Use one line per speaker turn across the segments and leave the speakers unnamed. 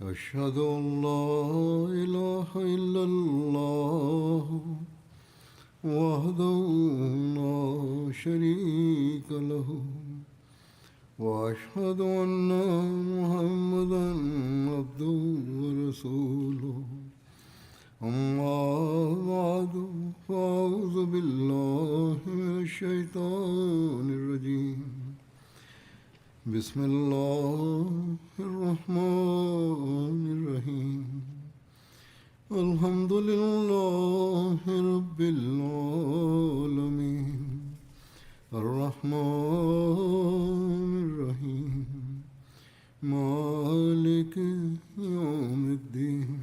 أشهد أن لا إله إلا الله وحده لا شريك له وأشهد أن محمدا عبده ورسوله أما بعد فأعوذ بالله من الشيطان الرجيم بسم الله الرحمن الرحيم الحمد لله رب العالمين الرحمن الرحيم مالك يوم الدين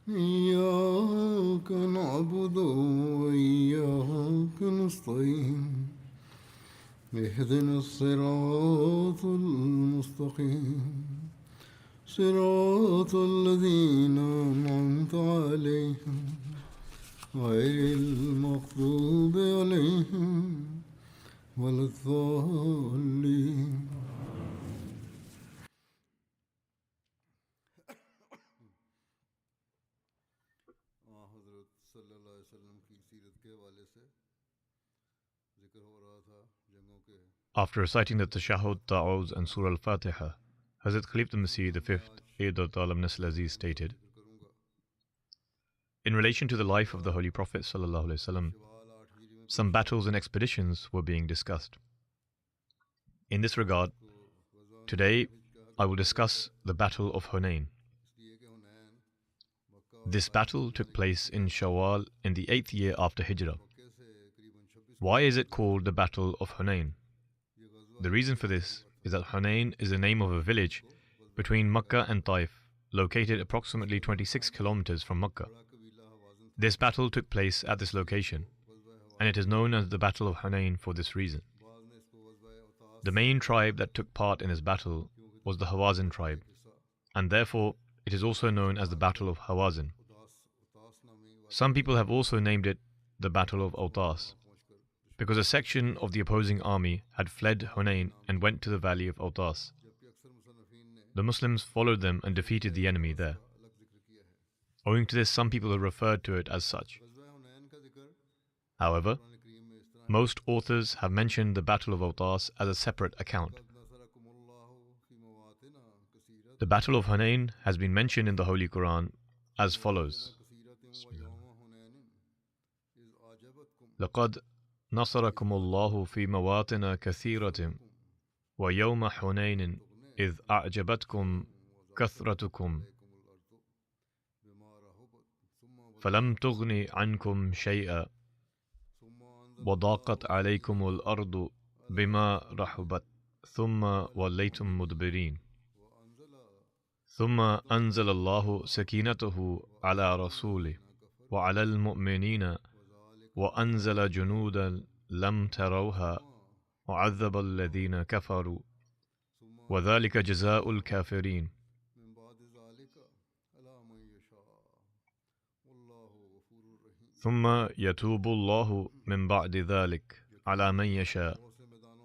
إياك نعبد وإياك نستعين اهدنا الصراط المستقيم صراط الذين أنعمت عليهم غير المغضوب عليهم ولا الضالين
After reciting the Tashahhud, Ta'awuz and Surah Al-Fatiha, Hazrat Khalifatul Masih the Fifth, Ayyad Ta'ala Nasl Aziz stated, in relation to the life of the Holy Prophet ﷺ, some battles and expeditions were being discussed. In this regard, today I will discuss the Battle of Hunayn. This battle took place in Shawwal in the 8th year after Hijrah. Why is it called the Battle of Hunayn? The reason for this is that Hunayn is the name of a village between Makkah and Taif, located approximately 26 kilometers from Makkah. This battle took place at this location, and it is known as the Battle of Hunayn for this reason. The main tribe that took part in this battle was the Hawazin tribe, and therefore it is also known as the Battle of Hawazin. Some people have also named it the Battle of Autas, because a section of the opposing army had fled Hunayn and went to the valley of Autas. The Muslims followed them and defeated the enemy there. Owing to this, some people have referred to it as such. However, most authors have mentioned the Battle of Autas as a separate account. The Battle of Hunayn has been mentioned in the Holy Quran as follows. لَقَدْ نصركم الله في مواطن كثيرة ويوم حنين إذ أعجبتكم كثرتكم فلم تغن عنكم شيئا وضاقت عليكم الأرض بما رحبت ثم وليتم مدبرين ثم أنزل الله سكينته على رسوله وعلى المؤمنين وأنزل جنودا لم تروها وعذب الذين كفروا وذلك جزاء الكافرين ثم يتوب الله من بعد ذلك على من يشاء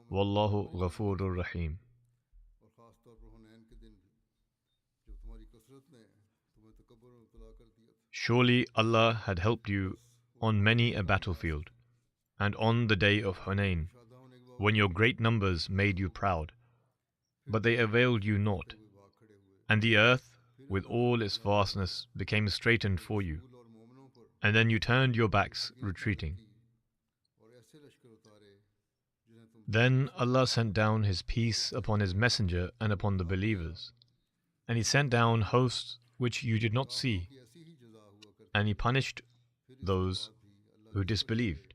والله غفور رحيم. Surely Allah had helped you on many a battlefield, and on the day of Hunayn, when your great numbers made you proud, but they availed you naught, and the earth, with all its vastness, became straitened for you, and then you turned your backs, retreating. Then Allah sent down His peace upon His messenger and upon the believers, and He sent down hosts which you did not see, and He punished those who disbelieved.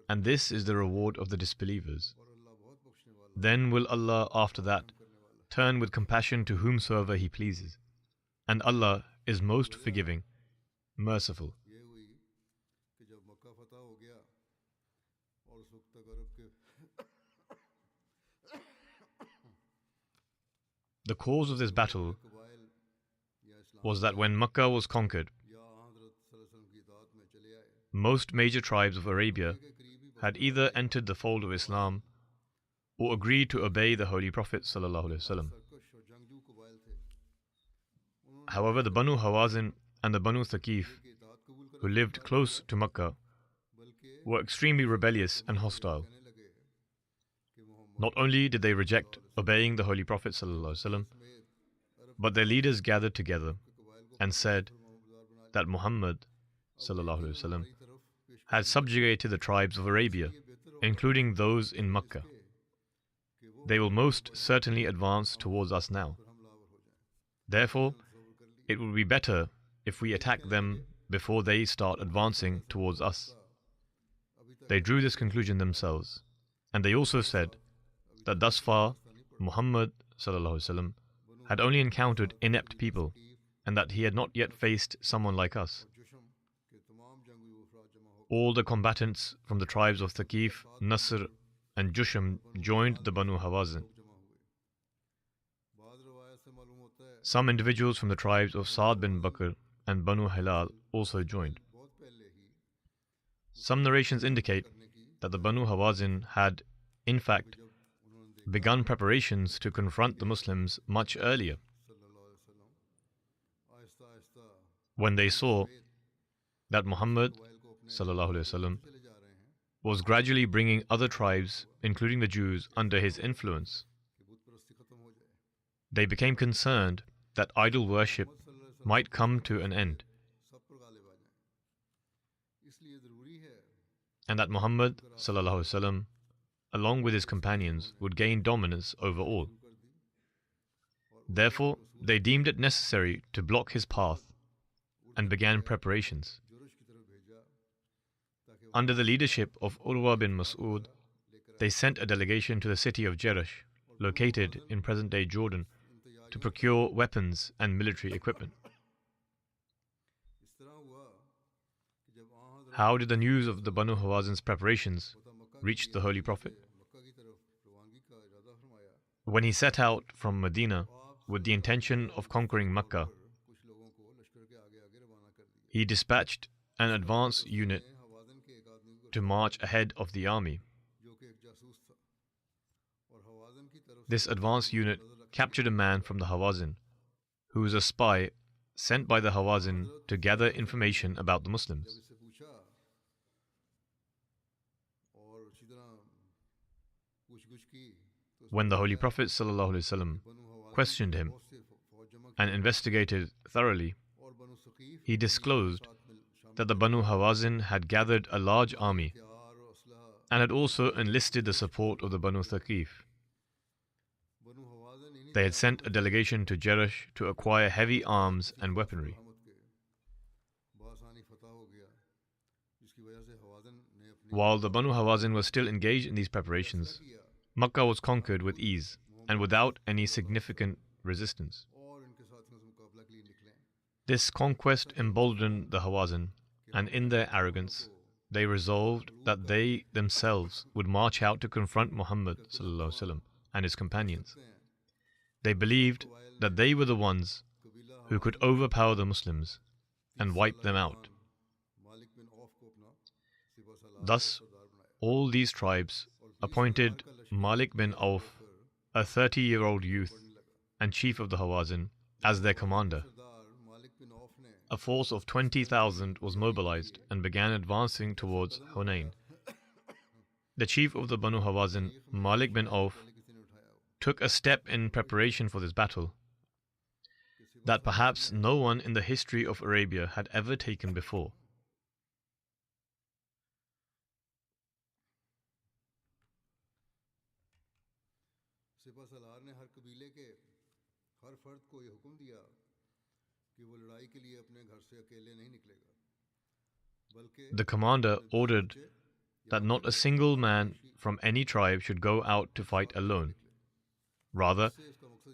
And this is the reward of the disbelievers. Then will Allah after that turn with compassion to whomsoever He pleases, and Allah is most forgiving, merciful. The cause of this battle was that when Makkah was conquered, most major tribes of Arabia had either entered the fold of Islam or agreed to obey the Holy Prophet ﷺ. However, the Banu Hawazin and the Banu Thaqif, who lived close to Makkah, were extremely rebellious and hostile. Not only did they reject obeying the Holy Prophet ﷺ, but their leaders gathered together and said that Muhammad ﷺ had subjugated the tribes of Arabia, including those in Makkah. They will most certainly advance towards us now. Therefore, it would be better if we attack them before they start advancing towards us. They drew this conclusion themselves, and they also said that thus far Muhammad ﷺ had only encountered inept people, and that he had not yet faced someone like us. All the combatants from the tribes of Thaqif, Nasr, and Jusham joined the Banu Hawazin. Some individuals from the tribes of Saad bin Bakr and Banu Hilal also joined. Some narrations indicate that the Banu Hawazin had, in fact, begun preparations to confront the Muslims much earlier, when they saw that Muhammad ﷺ was gradually bringing other tribes, including the Jews, under his influence. They became concerned that idol worship might come to an end, and that Muhammad ﷺ, along with his companions, would gain dominance over all. Therefore, they deemed it necessary to block his path and began preparations. Under the leadership of Urwa bin Mas'ud, they sent a delegation to the city of Jerash, located in present-day Jordan, to procure weapons and military equipment. How did the news of the Banu Hawazin's preparations reach the Holy Prophet? When he set out from Medina with the intention of conquering Makkah, he dispatched an advance unit to march ahead of the army. This advance unit captured a man from the Hawazin, who was a spy sent by the Hawazin to gather information about the Muslims. When the Holy Prophet ﷺ questioned him and investigated thoroughly, he disclosed that the Banu Hawazin had gathered a large army and had also enlisted the support of the Banu Thaqif. They had sent a delegation to Jerash to acquire heavy arms and weaponry. While the Banu Hawazin was still engaged in these preparations, Makkah was conquered with ease and without any significant resistance. This conquest emboldened the Hawazin, and in their arrogance, they resolved that they themselves would march out to confront Muhammad ﷺ and his companions. They believed that they were the ones who could overpower the Muslims and wipe them out. Thus, all these tribes appointed Malik bin Auf, a 30-year-old youth and chief of the Hawazin, as their commander. A force of 20,000 was mobilized and began advancing towards Hunain. The chief of the Banu Hawazin, Malik bin Auf, took a step in preparation for this battle that perhaps no one in the history of Arabia had ever taken before. The commander ordered that not a single man from any tribe should go out to fight alone. Rather,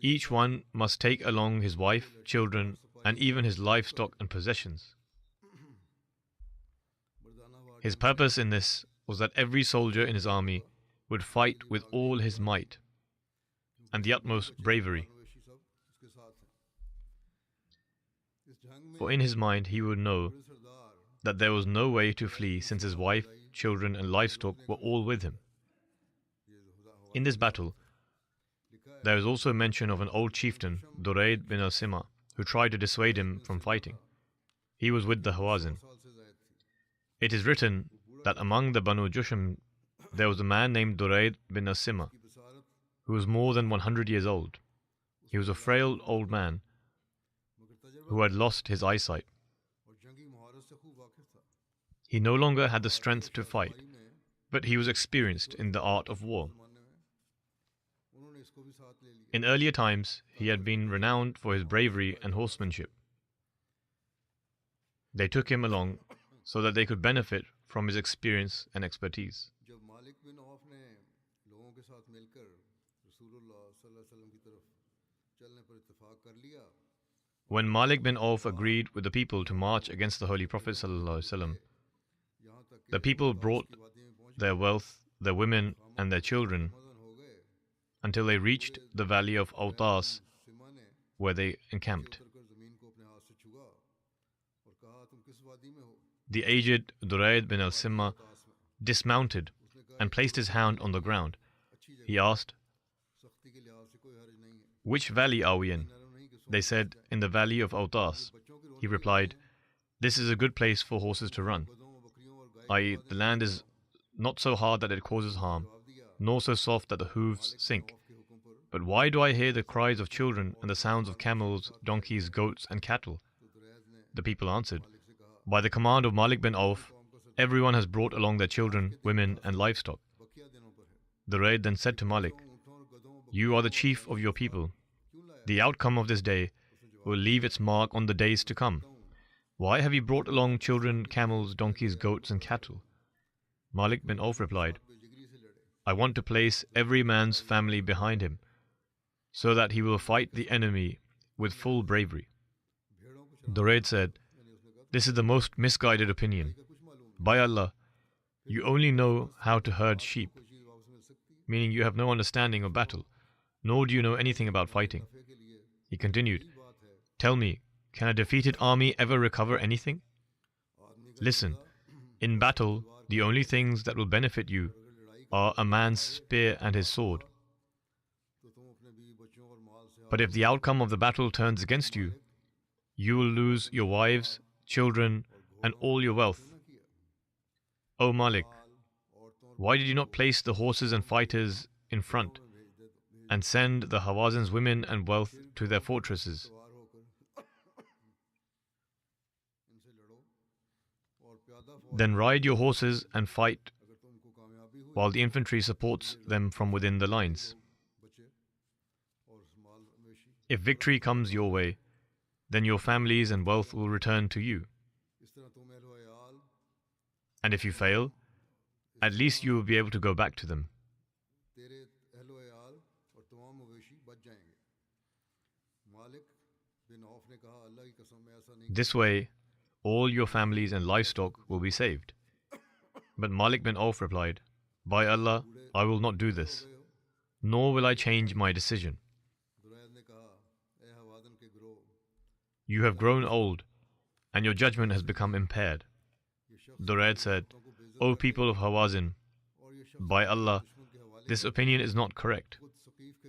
each one must take along his wife, children, and even his livestock and possessions. His purpose in this was that every soldier in his army would fight with all his might and the utmost bravery. For in his mind he would know that there was no way to flee, since his wife, children, and livestock were all with him. In this battle, there is also mention of an old chieftain, Durayd bin al-Sima, who tried to dissuade him from fighting. He was with the Hawazin. It is written that among the Banu Jusham there was a man named Durayd bin al-Sima, who was more than 100 years old. He was a frail old man who had lost his eyesight. He no longer had the strength to fight, but he was experienced in the art of war. In earlier times, he had been renowned for his bravery and horsemanship. They took him along so that they could benefit from his experience and expertise. When Malik bin Auf agreed with the people to march against the Holy Prophet ﷺ, the people brought their wealth, their women and their children until they reached the valley of Autas, where they encamped. The aged Durayd bin al-Sima dismounted and placed his hand on the ground. He asked, "Which valley are we in?" They said, "In the valley of Autas." He replied, "This is a good place for horses to run, i.e., the land is not so hard that it causes harm, nor so soft that the hooves sink. But why do I hear the cries of children and the sounds of camels, donkeys, goats, and cattle?" The people answered, "By the command of Malik bin Auf, everyone has brought along their children, women, and livestock." Durayd then said to Malik, "You are the chief of your people. The outcome of this day will leave its mark on the days to come. Why have you brought along children, camels, donkeys, goats, and cattle?" Malik bin Auf replied, "I want to place every man's family behind him, so that he will fight the enemy with full bravery." Durayd said, "This is the most misguided opinion. By Allah, you only know how to herd sheep," meaning you have no understanding of battle, nor do you know anything about fighting. He continued, "Tell me, can a defeated army ever recover anything? Listen, in battle, the only things that will benefit you are a man's spear and his sword. But if the outcome of the battle turns against you, you will lose your wives, children, and all your wealth. O Malik, why did you not place the horses and fighters in front and send the Hawazin's women and wealth to their fortresses? Then ride your horses and fight while the infantry supports them from within the lines. If victory comes your way, then your families and wealth will return to you. And if you fail, at least you will be able to go back to them." This way, all your families and livestock will be saved. But Malik bin Auf replied, "By Allah, I will not do this, nor will I change my decision. You have grown old, and your judgment has become impaired." Durayd said, "O people of Hawazin, by Allah, this opinion is not correct.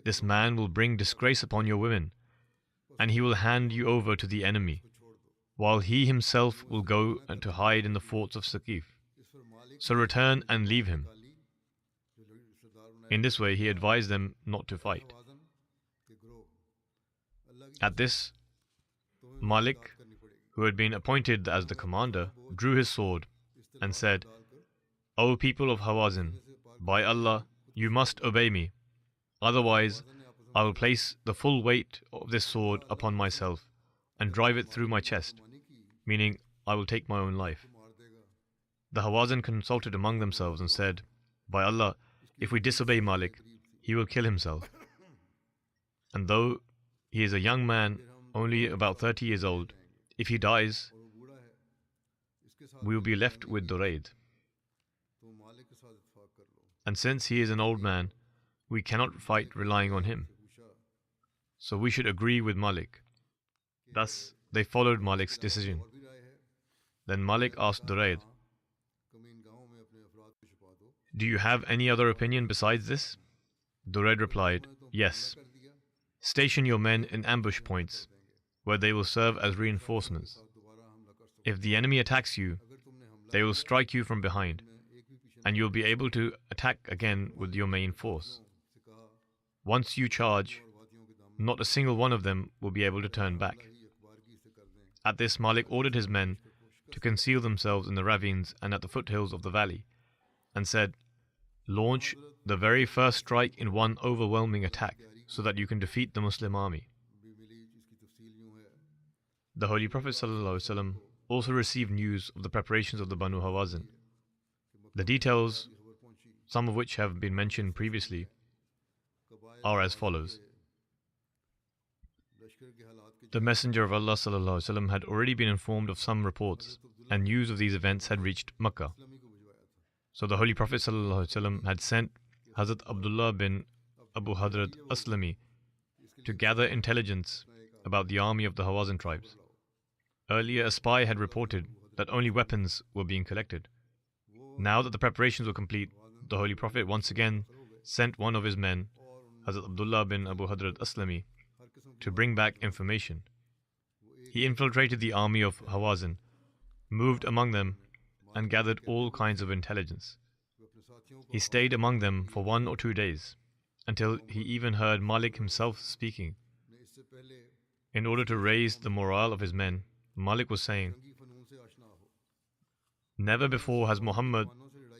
This man will bring disgrace upon your women, and he will hand you over to the enemy, while he himself will go and to hide in the forts of Saqif. So return and leave him." In this way, he advised them not to fight. At this, Malik, who had been appointed as the commander, drew his sword and said, "O people of Hawazin, by Allah, you must obey me. Otherwise, I will place the full weight of this sword upon myself and drive it through my chest, meaning I will take my own life." The Hawazin consulted among themselves and said, "By Allah, if we disobey Malik, he will kill himself. And though he is a young man, only about 30 years old, if he dies, we will be left with Durayd. And since he is an old man, we cannot fight relying on him. So we should agree with Malik." Thus, they followed Malik's decision. Then Malik asked Durayd, "Do you have any other opinion besides this?" Duraid replied, "Yes. Station your men in ambush points, where they will serve as reinforcements. If the enemy attacks you, they will strike you from behind, and you will be able to attack again with your main force. Once you charge, not a single one of them will be able to turn back." At this, Malik ordered his men to conceal themselves in the ravines and at the foothills of the valley, and said, "Launch the very first strike in one overwhelming attack, so that you can defeat the Muslim army." The Holy Prophet ﷺ also received news of the preparations of the Banu Hawazin. The details, some of which have been mentioned previously, are as follows. The Messenger of Allah ﷺ had already been informed of some reports, and news of these events had reached Makkah. So the Holy Prophet ﷺ had sent Hazrat Abdullah bin Abu Hadrat Aslami to gather intelligence about the army of the Hawazin tribes. Earlier, a spy had reported that only weapons were being collected. Now that the preparations were complete, the Holy Prophet once again sent one of his men, Hazrat Abdullah bin Abu Hadrat Aslami, to bring back information. He infiltrated the army of Hawazin, moved among them, and gathered all kinds of intelligence. He stayed among them for 1 or 2 days, until he even heard Malik himself speaking. In order to raise the morale of his men, Malik was saying, "Never before has Muhammad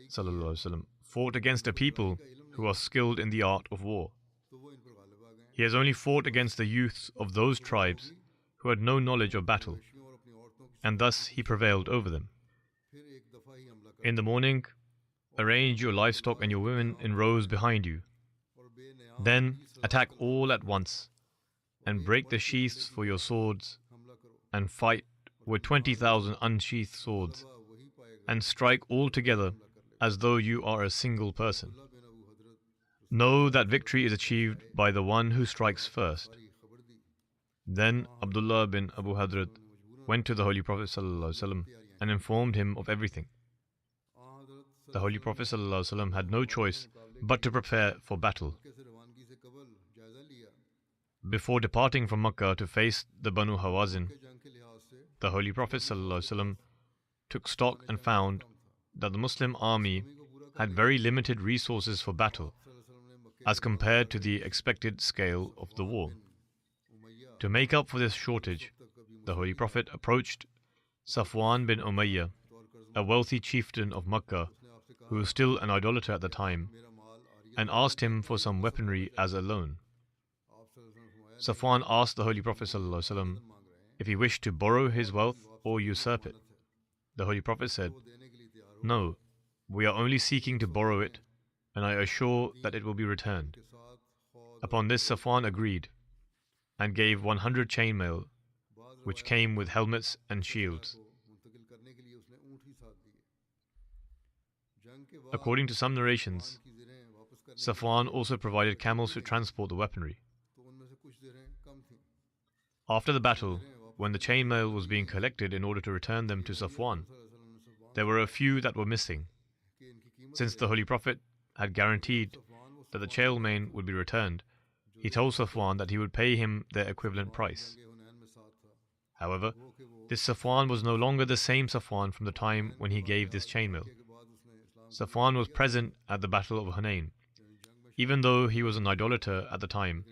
ﷺ fought against a people who are skilled in the art of war. He has only fought against the youths of those tribes who had no knowledge of battle, and thus he prevailed over them. In the morning, arrange your livestock and your women in rows behind you. Then attack all at once, and break the sheaths for your swords, and fight with 20,000 unsheathed swords, and strike all together as though you are a single person. Know that victory is achieved by the one who strikes first." Then Abdullah bin Abu Hadrat went to the Holy Prophet ﷺ and informed him of everything. The Holy Prophet ﷺ had no choice but to prepare for battle. Before departing from Makkah to face the Banu Hawazin, the Holy Prophet ﷺ took stock and found that the Muslim army had very limited resources for battle as compared to the expected scale of the war. To make up for this shortage, the Holy Prophet approached Safwan bin Umayyah, a wealthy chieftain of Makkah who was still an idolater at the time, and asked him for some weaponry as a loan. Safwan asked the Holy Prophet ﷺ if he wished to borrow his wealth or usurp it. The Holy Prophet said, "No, we are only seeking to borrow it, and I assure that it will be returned." Upon this, Safwan agreed and gave 100 chainmail, which came with helmets and shields. According to some narrations, Safwan also provided camels to transport the weaponry. After the battle, when the chainmail was being collected in order to return them to Safwan, there were a few that were missing. Since the Holy Prophet had guaranteed that the chainmail would be returned, he told Safwan that he would pay him their equivalent price. However, this Safwan was no longer the same Safwan from the time when he gave this chainmail. Safwan was present at the Battle of Hunain, even though he was an idolater at the time,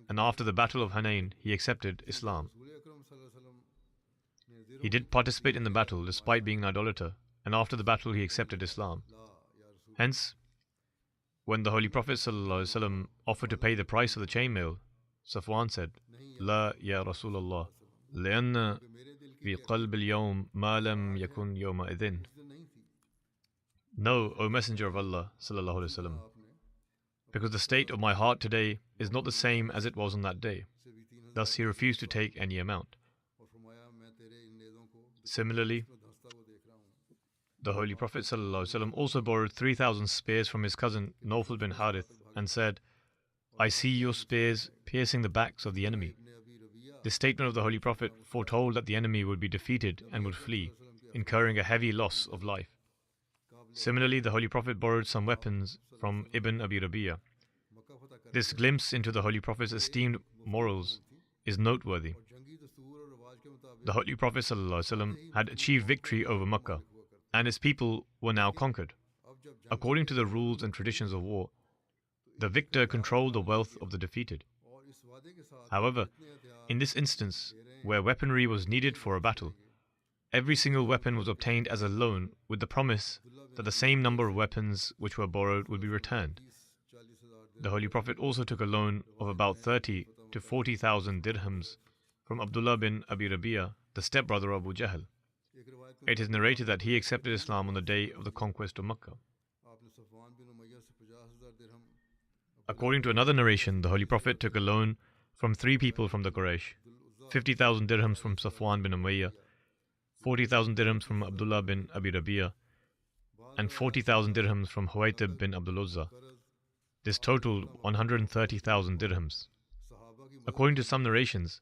and after the Battle of Hunain he accepted Islam. He did participate in the battle despite being an idolater, and after the battle he accepted Islam. Hence, when the Holy Prophet ﷺ offered to pay the price of the chainmail, Safwan said, "La ya Rasulullah, لأن في قلب اليوم ما لم يكن يومئذ." No, O Messenger of Allah ﷺ, because the state of my heart today is not the same as it was on that day. Thus he refused to take any amount. Similarly, the Holy Prophet ﷺ also borrowed 3,000 spears from his cousin Nawfal bin Harith and said, "I see your spears piercing the backs of the enemy." This statement of the Holy Prophet foretold that the enemy would be defeated and would flee, incurring a heavy loss of life. Similarly, the Holy Prophet borrowed some weapons from Ibn Abi Rabi'ah. This glimpse into the Holy Prophet's esteemed morals is noteworthy. The Holy Prophet ﷺ had achieved victory over Makkah, and his people were now conquered. According to the rules and traditions of war, the victor controlled the wealth of the defeated. However, in this instance, where weaponry was needed for a battle, every single weapon was obtained as a loan with the promise that the same number of weapons which were borrowed would be returned. The Holy Prophet also took a loan of about 30 to 40,000 dirhams from Abdullah bin Abi Rabi'a, the stepbrother of Abu Jahl. It is narrated that he accepted Islam on the day of the conquest of Makkah. According to another narration, the Holy Prophet took a loan from 3 people from the Quraysh: 50,000 dirhams from Safwan bin Umayyah, 40,000 dirhams from Abdullah bin Abi Rabi'a, and 40,000 dirhams from Huwaytib bin Abdul Uzza. This totaled 130,000 dirhams. According to some narrations,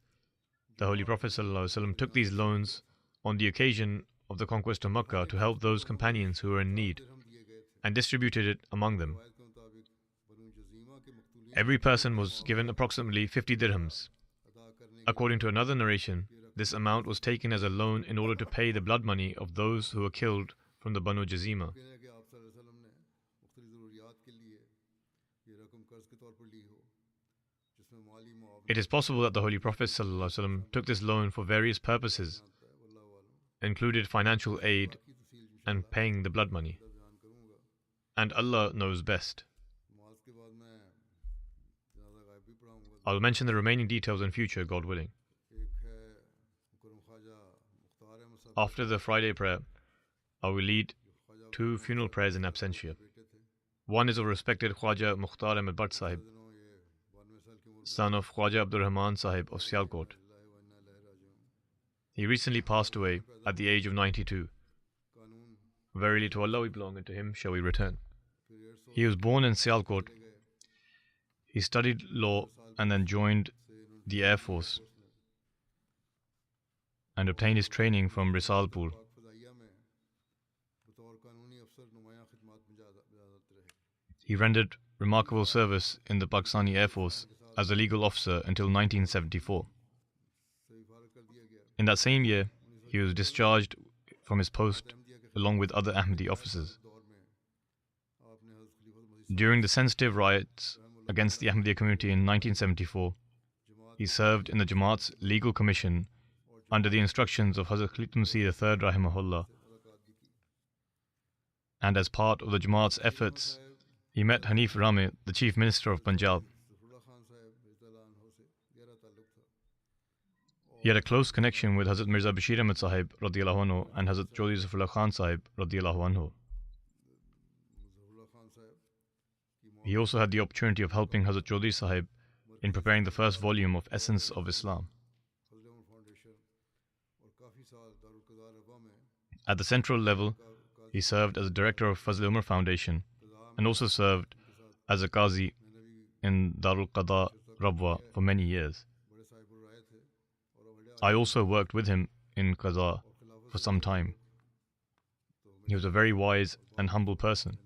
the Holy Prophet ﷺ took these loans on the occasion of the conquest of Makkah to help those companions who were in need, and distributed it among them. Every person was given approximately 50 dirhams. According to another narration, this amount was taken as a loan in order to pay the blood money of those who were killed from the Banu Jazima. It is possible that the Holy Prophet ﷺ took this loan for various purposes, included financial aid and paying the blood money. And Allah knows best. I will mention the remaining details in future, God willing. After the Friday prayer, I will lead 2 funeral prayers in absentia. One is of respected Khwaja Mukhtar Ahmed Bhatt Sahib, son of Khwaja Abdur Rahman Sahib of Sialkot. He recently passed away at the age of 92. Verily to Allah we belong, and to Him shall we return. He was born in Sialkot. He studied law and then joined the Air Force and obtained his training from Risalpur. He rendered remarkable service in the Pakistani Air Force as a legal officer until 1974. In that same year, he was discharged from his post along with other Ahmadi officers. During the sensitive riots against the Ahmadiyya community in 1974, he served in the Jamaat's legal commission under the instructions of Hazrat Khalid Masih III rahimahullah. And as part of the Jamaat's efforts, he met Hanif Rame, the Chief Minister of Punjab. He had a close connection with Hazrat Mirza Bashir Ahmed Sahib radiyallahu anhu and Hazrat Chaudhry Zafrullah Khan Sahib radiyallahu anhu. He also had the opportunity of helping Hazrat Chaudhry Sahib in preparing the first volume of Essence of Islam. At the central level, he served as a director of Fazl Umar Foundation and also served as a Qazi in Darul Qada Rabwa for many years. I also worked with him in Qaza for some time. He was a very wise and humble person.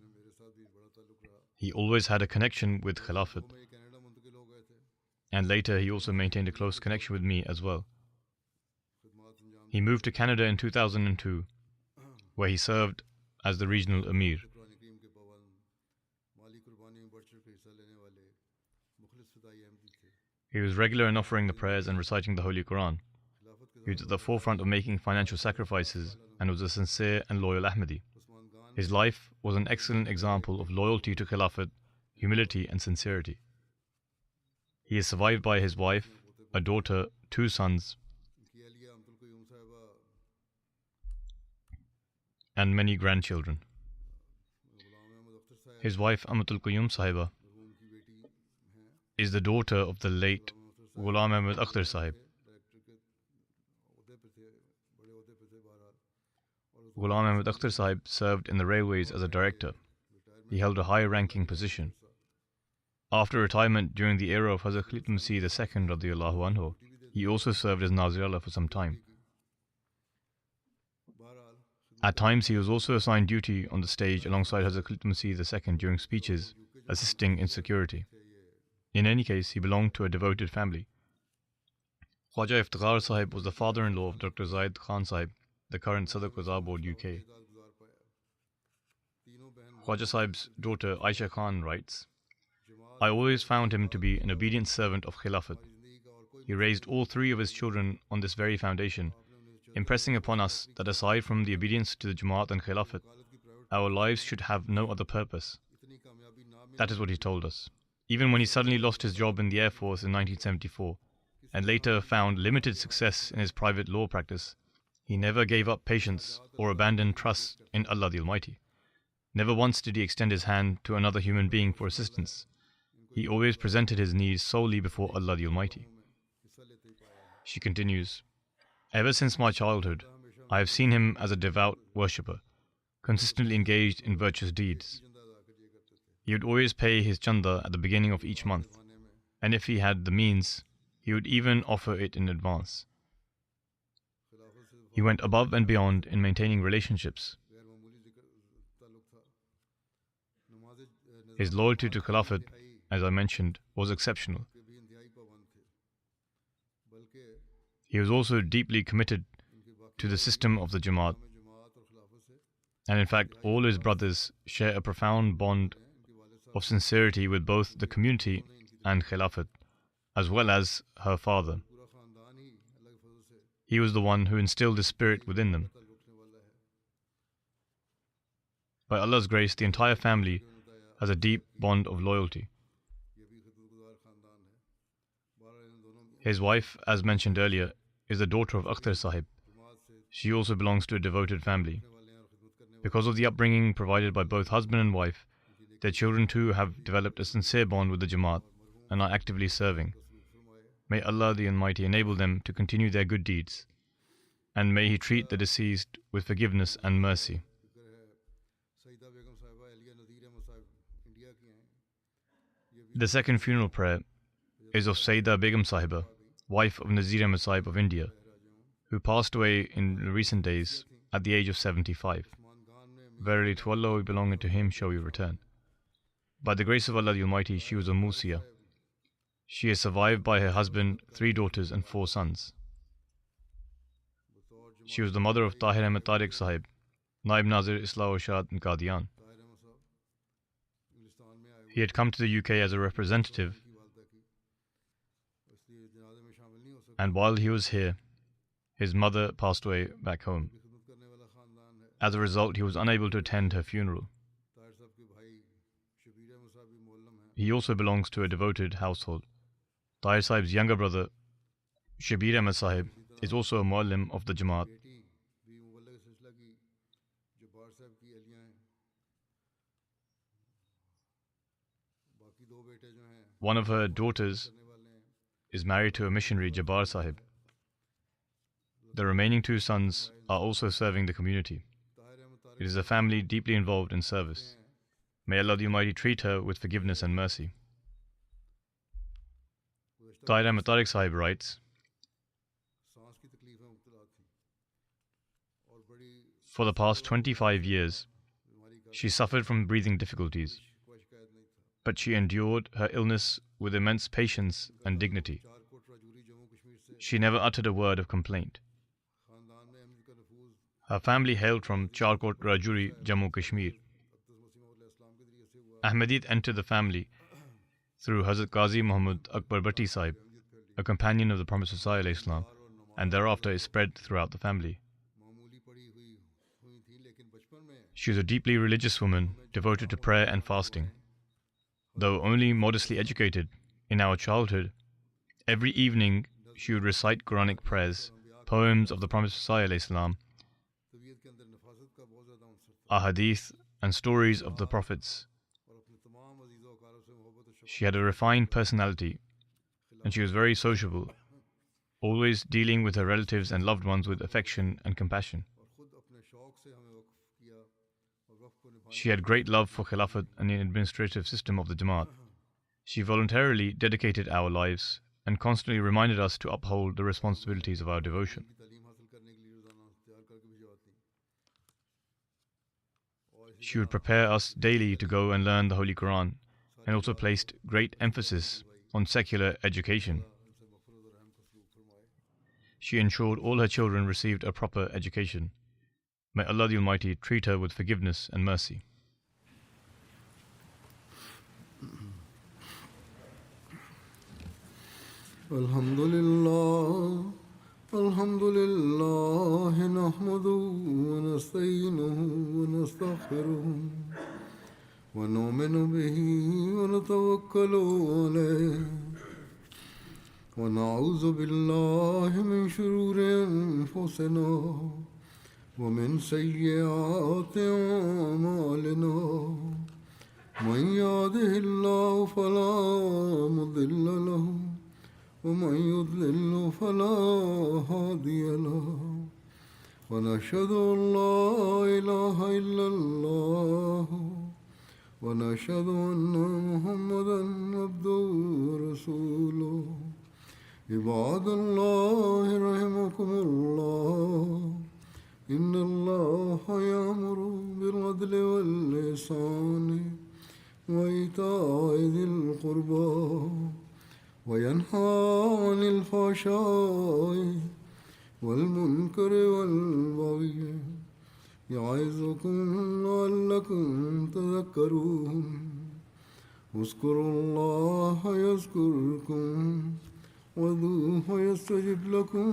He always had a connection with Khilafat, and later he also maintained a close connection with me as well. He moved to Canada in 2002, where he served as the regional Amir. He was regular in offering the prayers and reciting the Holy Quran. He was at the forefront of making financial sacrifices and was a sincere and loyal Ahmadi. His life was an excellent example of loyalty to Khilafat, humility and sincerity. He is survived by his wife, a daughter, 2 sons, and many grandchildren. His wife, Amatul Qayyum Sahiba, is the daughter of the late Ghulam Ahmed Akhtar Sahib. Ghulam Ahmed Akhtar Sahib served in the railways as a director. He held a high-ranking position. After retirement during the era of Hazrat Khalid Masih II radiyallahu anhu, he also served as Nazir Allah for some time. At times, he was also assigned duty on the stage alongside Hazrat Khalid Masih II during speeches, assisting in security. In any case, he belonged to a devoted family. Khwaja Iftikhar Sahib was the father-in-law of Dr. Zaid Khan Sahib, the current Sadr Qaza Board UK. Khwaja Sahib's daughter Aisha Khan writes, I always found him to be an obedient servant of Khilafat. He raised all three of his children on this very foundation, impressing upon us that aside from the obedience to the Jamaat and Khilafat, our lives should have no other purpose. That is what he told us. Even when he suddenly lost his job in the Air Force in 1974, and later found limited success in his private law practice, he never gave up patience or abandoned trust in Allah the Almighty. Never once did he extend his hand to another human being for assistance. He always presented his needs solely before Allah the Almighty. She continues, ever since my childhood, I have seen him as a devout worshipper, consistently engaged in virtuous deeds. He would always pay his chanda at the beginning of each month, and if he had the means, he would even offer it in advance. He went above and beyond in maintaining relationships. His loyalty to Khilafat, as I mentioned, was exceptional. He was also deeply committed to the system of the Jamaat, and in fact all his brothers share a profound bond of sincerity with both the community and Khilafat, as well as her father. He was the one who instilled this spirit within them. By Allah's grace, the entire family has a deep bond of loyalty. His wife, as mentioned earlier, is the daughter of Akhtar Sahib. She also belongs to a devoted family. Because of the upbringing provided by both husband and wife, their children too have developed a sincere bond with the Jamaat and are actively serving. May Allah the Almighty enable them to continue their good deeds, and may He treat the deceased with forgiveness and mercy. The second funeral prayer is of Sayyida Begum Sahiba, wife of Nazir Ahmad Sahib of India, who passed away in recent days at the age of 75. Verily to Allah we belong and to Him shall we return. By the grace of Allah the Almighty, she was a Musia. She is survived by her husband, 3 daughters and 4 sons. She was the mother of Tahir Ahmed Tariq Sahib, Naib Nazir Islah Urshad in Qadian. He had come to the UK as a representative, and while he was here, his mother passed away back home. As a result, he was unable to attend her funeral. He also belongs to a devoted household. Tahir Sahib's younger brother, Shabir Ahmed Sahib, is also a Muallim of the Jamaat. One of her daughters is married to a missionary, Jabbar Sahib. The remaining 2 sons are also serving the community. It is a family deeply involved in service. May Allah the Almighty treat her with forgiveness and mercy. Tahir Ahmed Tariq Sahib writes, for the past 25 years, she suffered from breathing difficulties, but she endured her illness with immense patience and dignity. She never uttered a word of complaint. Her family hailed from Charkot Rajuri, Jammu Kashmir. Ahmediyat entered the family through Hazrat Qazi Muhammad Akbar Bhatti Sahib, a companion of the Prophet ﷺ, and thereafter is spread throughout the family. She was a deeply religious woman, devoted to prayer and fasting. Though only modestly educated, in our childhood, every evening she would recite Quranic prayers, poems of the Prophet ﷺ, ahadith, and stories of the prophets. She had a refined personality, and she was very sociable, always dealing with her relatives and loved ones with affection and compassion. She had great love for Khilafat and the administrative system of the Jamaat. She voluntarily dedicated our lives and constantly reminded us to uphold the responsibilities of our devotion. She would prepare us daily to go and learn the Holy Quran, and also placed great emphasis on secular education. She ensured all her children received a proper education. May Allah the Almighty treat her with forgiveness and mercy.
Alhamdulillah, alhamdulillah, nahmaduhu wa nasta'inuhu wa nastaghfiruh wa nu'minu bihi wa natawakkalu alayh wa na'udhu billahi min shururi anfusina wa min sayyiati a'malina. من يهده الله فلا مضل له ومن يضلل فلا هادي له ونشهد أن لا إله إلا الله ونشهد أن محمدا عبده ورسوله. عباد الله رحمكم الله، إن الله يأمر بالعدل والإحسان وإيتاء ذي القربى وينهى عن الفحشاء والمنكر والبغي يعظكم لعلكم تذكرون. اذكروا الله يذكركم وادعوه يستجب لكم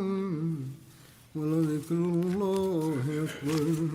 ولذكر الله أكبر.